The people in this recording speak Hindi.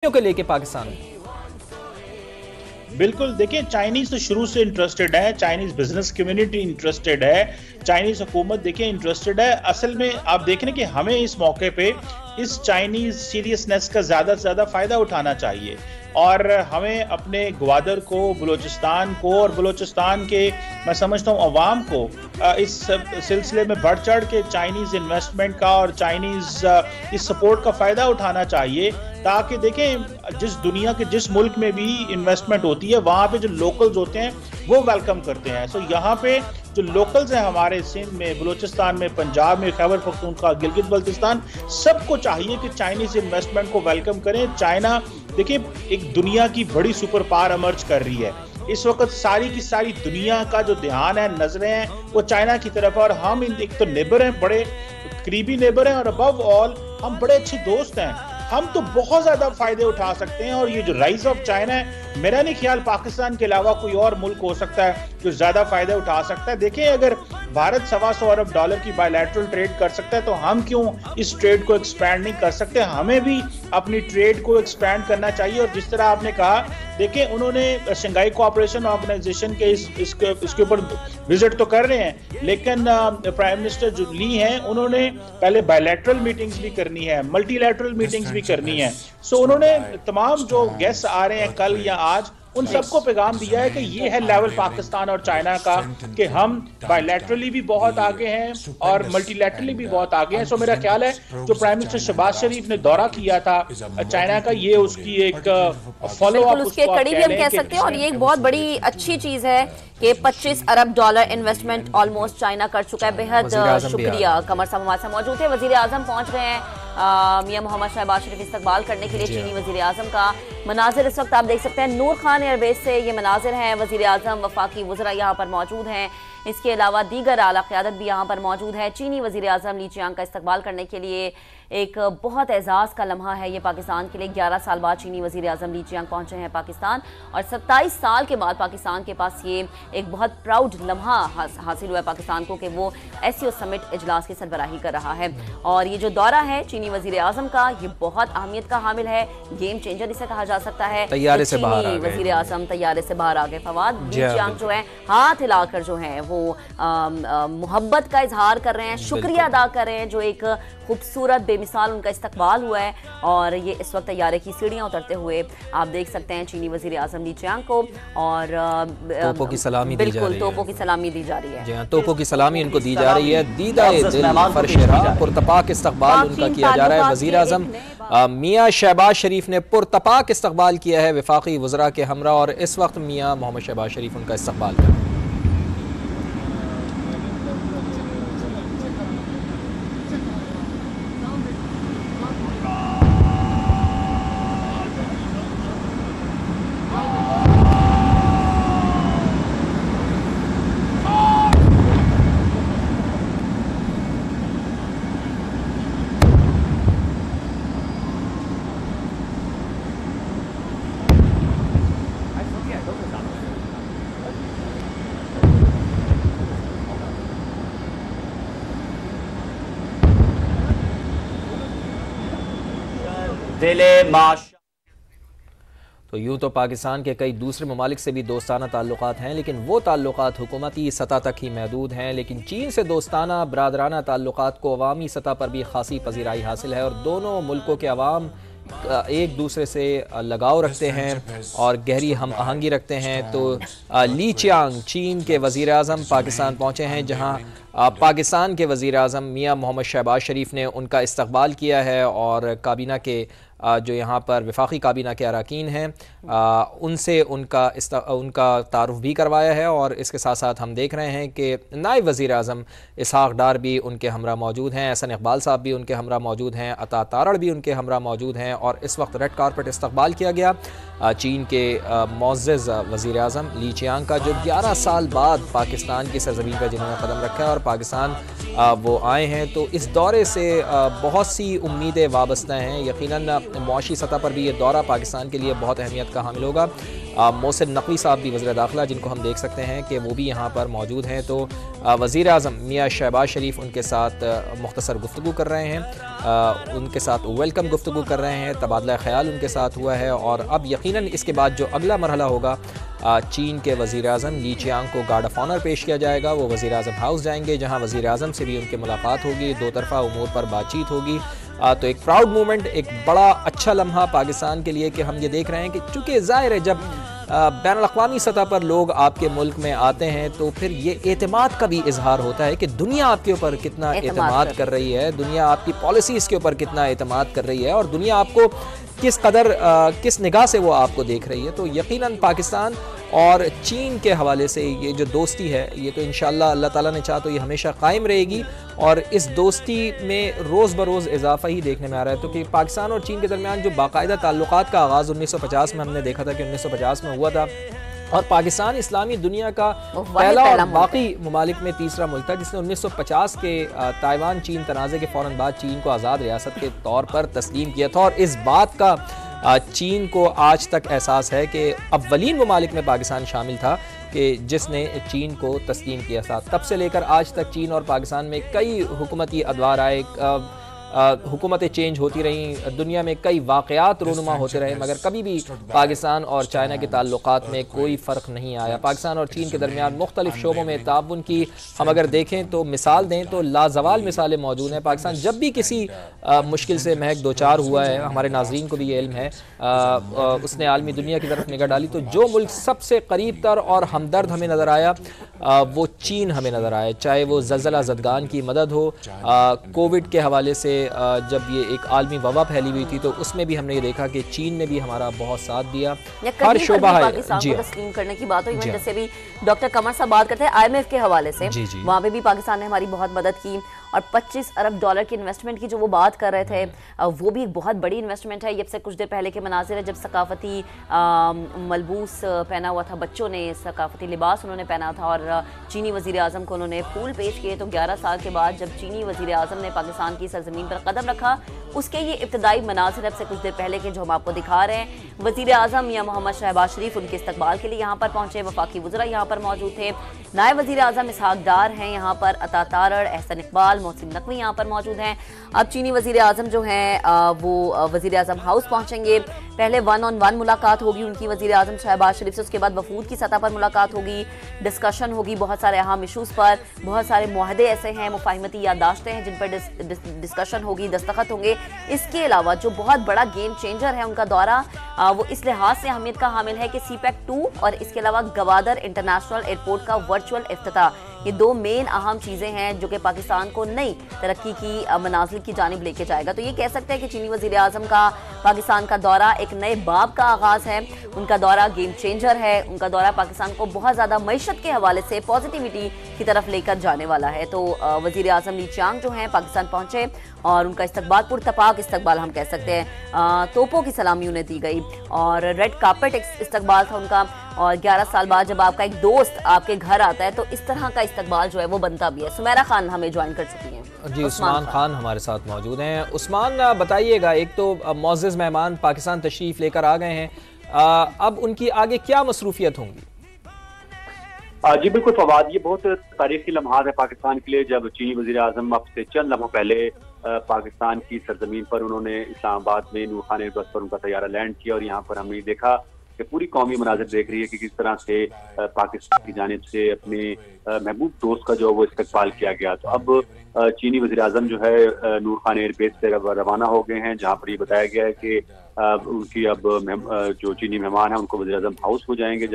को लेके पाकिस्तान में। बिल्कुल, देखिए चाइनीज तो शुरू से इंटरेस्टेड है, चाइनीज बिजनेस कम्युनिटी इंटरेस्टेड है, चाइनीज हुकूमत देखिए इंटरेस्टेड है। असल में आप देख रहे हैं कि हमें इस मौके पे इस चाइनीज सीरियसनेस का ज़्यादा से ज़्यादा फ़ायदा उठाना चाहिए और हमें अपने ग्वादर को, बलूचिस्तान को और बलूचिस्तान के मैं समझता हूँ अवाम को इस सिलसिले में बढ़ चढ़ के चाइनीज़ इन्वेस्टमेंट का और चाइनीज़ इस सपोर्ट का फ़ायदा उठाना चाहिए, ताकि देखें जिस दुनिया के जिस मुल्क में भी इन्वेस्टमेंट होती है वहाँ पे जो लोकल्स होते हैं वो वेलकम करते हैं। सो यहाँ पे जो लोकल्स हैं हमारे सिंध में, बलूचिस्तान में, पंजाब में, खैबर पख्तूनख्वा, गिलगित बल्तिस्तान, सबको चाहिए कि चाइनीज़ इन्वेस्टमेंट को वेलकम करें। चाइना देखिए एक दुनिया की बड़ी सुपर पावर इमर्ज कर रही है इस वक्त। सारी की सारी दुनिया का जो ध्यान है, नजरें हैं वो चाइना की तरफ है और हम एक तो नेबर हैं, बड़े करीबी नेबर हैं और अबव ऑल हम बड़े अच्छे दोस्त हैं। हम तो बहुत ज्यादा फायदे उठा सकते हैं और ये जो राइज ऑफ चाइना है, मेरा नहीं ख्याल पाकिस्तान के अलावा कोई और मुल्क हो सकता है जो ज्यादा फायदे उठा सकता है। देखिए अगर भारत $125 अरब की बायलैटरल ट्रेड कर सकता है तो हम क्यों इस ट्रेड को एक्सपैंड नहीं कर सकते। हमें भी अपनी ट्रेड को एक्सपैंड करना चाहिए। और जिस तरह आपने कहा, देखिए उन्होंने शंघाई कोऑपरेशन ऑर्गेनाइजेशन के इसके ऊपर विजिट तो कर रहे हैं, लेकिन प्राइम मिनिस्टर जो ली हैं उन्होंने पहले बायलैटरल मीटिंग्स भी करनी है, मल्टीलैटरल मीटिंग्स भी करनी है। सो उन्होंने तमाम जो गेस्ट आ रहे हैं कल या आज, उन सबको पैगाम दिया है कि ये है लेवल पाकिस्तान और चाइना का कि हम बायलैटरली भी बहुत आगे हैं और मल्टीलैटरली भी बहुत आगे हैं। सो मेरा ख्याल है जो प्राइम मिनिस्टर शहबाज शरीफ ने दौरा किया था चाइना का, ये उसकी एक फॉलो अप उसके कड़ी भी हम कह सकते हैं। और ये एक बहुत बड़ी अच्छी चीज है कि $25 अरब इन्वेस्टमेंट ऑलमोस्ट चाइना कर चुका है। बेहद शुक्रिया। कमर साहब हमारे साथ मौजूद थे। वजीर आजम पहुंच गए हैं मियां मोहम्मद शहबाज शरीफ इस्तकबाल करने के लिए चीनी वजीर आजम का। मनाजिर इस वक्त आप देख सकते हैं नूर खान एयरबेस से ये मनाजिर हैं। वजीर आजम, वफाकी वज़रा यहाँ पर मौजूद हैं। इसके अलावा दीगर आला क़यादत भी यहाँ पर मौजूद है। चीनी वज़ीर आज़म ली चियांग का इस्तकबाल करने के लिए एक बहुत एजाज़ का लम्हा है ये पाकिस्तान के लिए। 11 साल बाद चीनी वज़ीर आज़म ली चियांग पहुँचे हैं पाकिस्तान और 27 साल के बाद पाकिस्तान के पास ये एक बहुत प्राउड लम्हा हासिल हुआ है पाकिस्तान को कि वो SCO समिट इजलास की सरबराही कर रहा है। और ये जो दौरा है चीनी वज़ीर आज़म का, ये बहुत अहमियत का हामिल है, गेम चेंजर इसे कहा जा सकता है। तैयारे से बाहर आ गए वज़ीर आज़म तैयारे से बाहर आ गए। फवाद, ली चियांग जो है हाथ हिलाकर जो है वो मोहब्बत का इजहार कर रहे हैं, शुक्रिया अदा कर रहे हैं। जो एक खूबसूरत बेमिसाल उनका इस्तकबाल हुआ है और ये इस वक्त तैयारे की सीढ़ियां उतरते हुए आप देख सकते हैं चीनी वज़ीर आज़म ली चियांग को। और तोपों की सलामी दी जा रही है। तोपों की सलामी दी जा रही है। जी हाँ, तोपों की सलामी इनको दी जा रही है। दीदाए दिल फरशरा पुरतपाक इस्तकबाल उनका किया जा रहा है। वज़ीर आज़म मियां शहबाज शरीफ ने पुरतपाक इस्तकबाल किया है वफाकी वज़रा के हमरा और इस वक्त मियां मोहम्मद शहबाज शरीफ उनका इस्तकबाल कर रहे हैं। तो यूँ तो पाकिस्तान के कई दूसरे ममालिक से भी दोस्ताना ताल्लुकात हैं, लेकिन वो ताल्लुकात हुकूमती सतह तक ही महदूद हैं। लेकिन चीन से दोस्ताना बरादराना ताल्लुकात को अवामी सतह पर भी खासी पजीराई हासिल है और दोनों मुल्कों के अवाम एक दूसरे से लगाव रखते हैं और गहरी हम आहंगी रखते हैं। तो ली चियांग चीन के वज़ीर आज़म पाकिस्तान पहुँचे हैं, जहाँ पाकिस्तान के वज़ीर आज़म मियां मोहम्मद शहबाज शरीफ ने उनका इस्तकबाल किया है और काबीना के जो यहाँ पर वफाकी काबीना के अरकान हैं उनसे उनका तारुफ़ भी करवाया है। और इसके साथ साथ हम देख रहे हैं कि नायब वज़ीर आज़म इसहाक़ डार भी उनके हमरा मौजूद हैं, एहसन इकबाल साहब भी उनके हमरा मौजूद हैं, अता तारड़ भी उनके हमरा मौजूद हैं। और इस वक्त रेड कारपेट इस्तकबाल किया गया चीन के मुअज़्ज़ज़ वज़ीर आज़म ली चियांग का, जो 11 साल बाद पाकिस्तान की सरज़मीन पर जिन्होंने कदम रखा है और पाकिस्तान वो आए हैं। तो इस दौरे से बहुत सी उम्मीदें वाबस्ता हैं। यकीनन मुआशी सतह पर भी ये दौरा पाकिस्तान के लिए बहुत अहमियत खिदमत का हामिल होगा। मोहसिन नकवी साहब भी वज़ीर दाखिला, जिनको हम देख सकते हैं कि वो भी यहाँ पर मौजूद हैं। तो वज़ीर आज़म मियाँ शहबाज शरीफ उनके साथ मुख्तसर गुफ्तगू कर रहे हैं, उनके साथ वेलकम गुफ्तगू कर रहे हैं, तबादला ख्याल उनके साथ हुआ है। और अब यकीनन इसके बाद जो अगला मरहला होगा, चीन के वज़ीर आज़म ली चियांग को गार्ड ऑफ ऑनर पेश किया जाएगा। वो वज़ीर आज़म हाउस जाएंगे, जहाँ वज़ीर आज़म से भी उनकी मुलाकात होगी, दो तरफ़ा उमूर पर बातचीत होगी। तो एक प्राउड मोमेंट, एक बड़ा अच्छा लम्हा पाकिस्तान के लिए कि हम ये देख रहे हैं कि चूँकि ज़ाहिर है जब बैनुल-अक़वामी सतह पर लोग आपके मुल्क में आते हैं तो फिर ये एतमाद का भी इजहार होता है कि दुनिया आपके ऊपर कितना एतमाद कर रही है, दुनिया आपकी पॉलिसीज़ के ऊपर कितना एतमाद कर रही है और दुनिया आपको किस कदर किस निगाह से वो आपको देख रही है। तो यकीनन पाकिस्तान और चीन के हवाले से ये जो दोस्ती है, ये तो इंशाअल्लाह अल्लाह ताला ने चाहा तो ये हमेशा कायम रहेगी और इस दोस्ती में रोज़ बरोज़ इजाफा ही देखने में आ रहा है। तो कि पाकिस्तान और चीन के दरमियान जो बाकायदा ताल्लुकात का आगाज़ 1950 में हमने देखा था कि 1950 में हुआ था और पाकिस्तान इस्लामी दुनिया का पहला और बाकी ममालिक में तीसरा मुल्क था जिसने 1950 के ताइवान चीन तनाज़े के फ़ौरन बाद चीन को आज़ाद रियासत के तौर पर तस्लीम किया था। और इस बात का चीन को आज तक एहसास है कि अव्वलीन ममालिक में पाकिस्तान शामिल था कि जिसने चीन को तस्लीम किया था। तब से लेकर आज तक चीन और पाकिस्तान में कई हुकूमती अदवार आए, हुकूमतें चेंज होती रहीं, दुनिया में कई वाक़यात रूनुमा होते रहे, मगर कभी भी पाकिस्तान और चाइना के ताल्लुकात में कोई फ़र्क नहीं आया। पाकिस्तान और चीन के दरमियान मुख्तलिफ शोबों में ताउन की हम अगर देखें तो मिसाल दें तो लाजवाल मिसालें मौजूद हैं। पाकिस्तान जब भी किसी मुश्किल से महक दो चार हुआ है, हमारे नाज़रीन को भी ये इल्म है, उसने आलमी दुनिया की तरफ निगाह डाली तो जो मुल्क सबसे करीब तर और हमदर्द हमें नज़र आया वो चीन हमें नज़र आया। चाहे वो ज़लज़ला ज़दगान की मदद हो, कोविड के हवाले से जब ये एक आलमी वबा फैली हुई थी तो उसमें भी हमने ये देखा कि चीन ने भी हमारा बहुत साथ दिया। हर शोबा है जी तस्लीम करने की बात हुई, जैसे भी डॉक्टर कमर साहब बात करते हैं IMF के हवाले से, वहाँ पे भी पाकिस्तान ने हमारी बहुत मदद की और 25 अरब डॉलर की इन्वेस्टमेंट की जो वो बात कर रहे थे वो भी एक बहुत बड़ी इन्वेस्टमेंट है। ये से कुछ देर पहले के मनाजिर है जब सकाफती मलबूस पहना हुआ था, बच्चों ने सकाफती लिबास उन्होंने पहना था और चीनी वज़ीर आज़म को उन्होंने फूल पेश किए। तो 11 साल के बाद जब चीनी वज़ीर आज़म ने पाकिस्तान की सरजमीन पर कदम रखा, उसके ये इब्तदाई मनाजिर अब से कुछ देर पहले के जो हम आपको दिखा रहे हैं। वज़ीर आज़म मियां मोहम्मद शहबाज शरीफ उनके इस्तकबाल के लिए यहाँ पर पहुँचे, वफाकी वज़रा यहाँ पर मौजूद थे, नायब वज़ीर आज़म इसहाक डार हैं यहाँ पर, अता तारड़, एहसन इकबाल, मोहसिन नकवी यहाँ पर मौजूद हैं। अब चीनी वज़ीर आज़म जो हैं वो वज़ीर आज़म हाउस पहुँचेंगे। पहले 1-on-1 मुलाकात होगी उनकी वज़ीर आज़म शहबाज शरीफ से, उसके बाद वफूद की सतह पर मुलाकात होगी, डिस्कशन होगी बहुत सारे अहम इशूज़ पर, बहुत सारे मुआहदे ऐसे हैं, मुफाहिमती याददाश्तें हैं जिन पर डिस्कशन होगी, दस्तखत होंगे। इसके अलावा जो बहुत बड़ा गेम चेंजर है उनका दौरा, वो इस लिहाज से अहमियत का हामिल है कि CPEC 2 और इसके अलावा गवादर इंटरनेशनल एयरपोर्ट का वर्चुअल इफ्तिताह, ये दो मेन अहम चीज़ें हैं जो कि पाकिस्तान को नई तरक्की की मनाजिल की जानिब लेके जाएगा। तो ये कह सकते हैं कि चीनी वज़ीर आज़म का पाकिस्तान का दौरा एक नए बाब का आगाज़ है, उनका दौरा गेम चेंजर है, उनका दौरा पाकिस्तान को बहुत ज़्यादा मईशत के हवाले से पॉजिटिविटी की तरफ लेकर जाने वाला है। तो वज़ीर आज़म ली चियांग जो हैं पाकिस्तान पहुँचे और उनका इस्तकबाल पुरतपाक इस्तकबाल हम कह सकते हैं, तोपों की सलामी उन्हें दी गई और रेड कार्पेट इस्तकबाल था उनका। और 11 साल बाद जब आपका एक दोस्त आपके घर आता है तो इस तरह का इस्तकबाल जो है वो बनता भी है। सुमेरा खान हमें ज्वाइन कर चुकी हैं जी, उस्मान खान हमारे साथ मौजूद हैं। उस्मान बताइएगा, एक तो मुअज़्ज़ज़ मेहमान पाकिस्तान तशरीफ़ लेकर आ गए हैं, अब उनकी आगे क्या मसरूफियत होंगी? जी बिल्कुल फवाद, ये बहुत तारीखी लम्हात है पाकिस्तान के लिए जब चीनी वज़ीर आज़म अब से चंद लम्हों पहले पाकिस्तान की सरजमीन पर उन्होंने इस्लामाबाद में नूर खान एयरबेस पर उनका तैयारा लैंड किया और यहाँ पर हमने देखा कि पूरी कौमी मनाज़िर देख रही है कि किस तरह से पाकिस्तान की जानिब से अपने महबूब दोस्त का जो वो इस्तकबाल किया गया। तो अब चीनी वज़ीर आज़म जो है नूर खान एयरबेस से रवाना हो गए हैं, जहाँ पर ये बताया गया है कि उनकी अब जो चीनी मेहमान है उनको वज़ीर आज़म हाउस हो जाएंगे।